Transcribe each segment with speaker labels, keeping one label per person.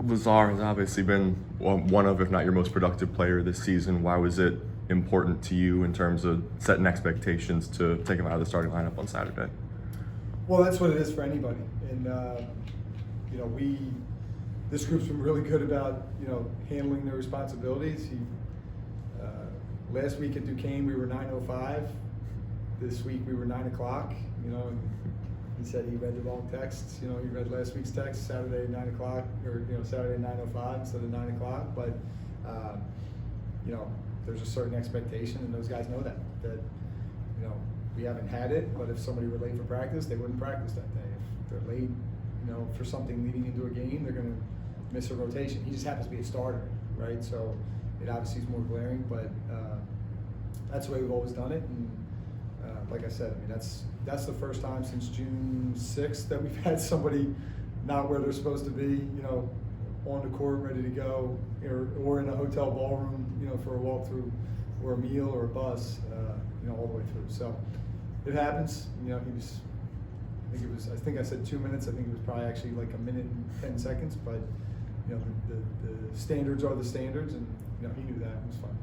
Speaker 1: Lazar has obviously been one of, if not your most productive player this season. Why was it important to you in terms of setting expectations to take him out of the starting lineup on Saturday?
Speaker 2: Well, that's what it is for anybody. And, this group's been really good about, handling their responsibilities. Last week at Duquesne, we were 9:05. This week, we were 9 o'clock, and he said he read the wrong texts. He read last week's text, Saturday 9 o'clock, or, Saturday 9:05 instead of 9 o'clock. But, there's a certain expectation, and those guys know that, we haven't had it, but if somebody were late for practice, they wouldn't practice that day. If they're late, for something leading into a game, they're going to miss a rotation. He just happens to be a starter, right? So it obviously is more glaring, but that's the way we've always done it. And like I said, that's the first time since June 6th that we've had somebody not where they're supposed to be, on the court, ready to go, or in a hotel ballroom, for a walkthrough or a meal or a bus, all the way through. So it happens. I think I said 2 minutes. I think it was probably actually like a minute and 10 seconds. But the standards are the standards, and he knew that. It was fun.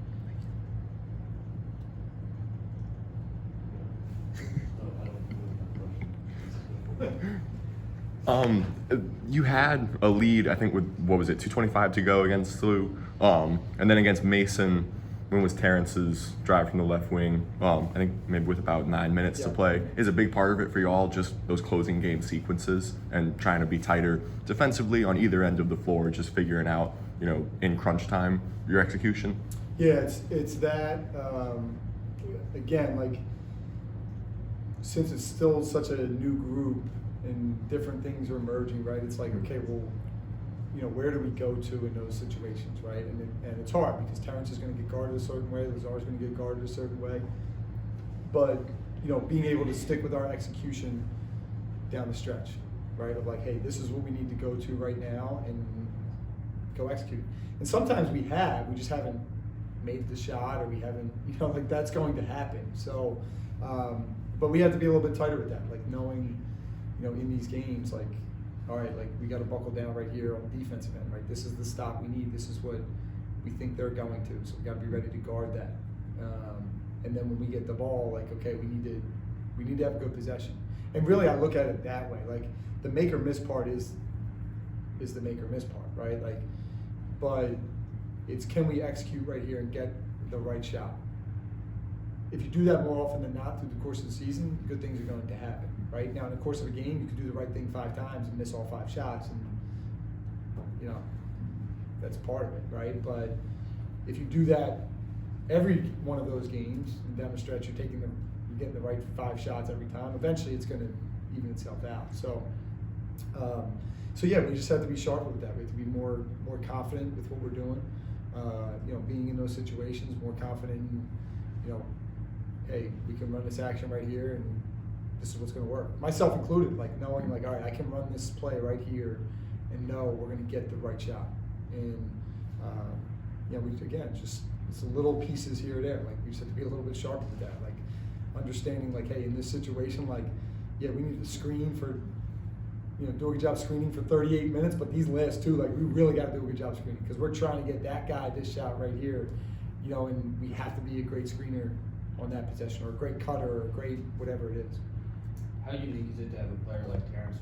Speaker 1: You had a lead, I think, with 2:25 to go against Lou, and then against Mason, when was Terrence's drive from the left wing? I think maybe with about 9 minutes to play. Is a big part of it for you all just those closing game sequences and trying to be tighter defensively on either end of the floor, just figuring out, in crunch time, your execution?
Speaker 2: Yeah, it's that. Again, like, since it's still such a new group and different things are emerging, right? It's like, okay, well, where do we go to in those situations, right? And it's hard because Terrence is going to get guarded a certain way, Lazar's going to get guarded a certain way. But, being able to stick with our execution down the stretch, right? Of like, hey, this is what we need to go to right now and go execute. And sometimes we just haven't made the shot, or we haven't, like, that's going to happen. So, but we have to be a little bit tighter with that, like knowing, in these games, like, all right, like, we got to buckle down right here on the defensive end, right? This is the stop we need. This is what we think they're going to. So we got to be ready to guard that. And then when we get the ball, like, okay, we need to have a good possession. And really, I look at it that way. Like, the make or miss part is the make or miss part, right? Like, but it's, can we execute right here and get the right shot? If you do that more often than not through the course of the season, good things are going to happen, right? Now, in the course of a game, you could do the right thing 5 times and miss all 5 shots, and that's part of it, right? But if you do that every one of those games, and down the stretch, you're getting the right 5 shots every time. Eventually, it's going to even itself out. So yeah, we just have to be sharper with that. We have to be more confident with what we're doing. Being in those situations, more confident in, hey, we can run this action right here, and this is what's going to work. Myself included, like knowing, like, all right, I can run this play right here, and know we're going to get the right shot. And it's the little pieces here or there. Like, we just have to be a little bit sharper with that. Like, understanding, like, hey, in this situation, like, yeah, we need to screen for, do a good job screening for 38 minutes, but these last 2, like, we really got to do a good job screening because we're trying to get that guy this shot right here, and we have to be a great screener on that possession, or a great cutter, or a great whatever it is.
Speaker 3: How unique is it to have a player like Terrence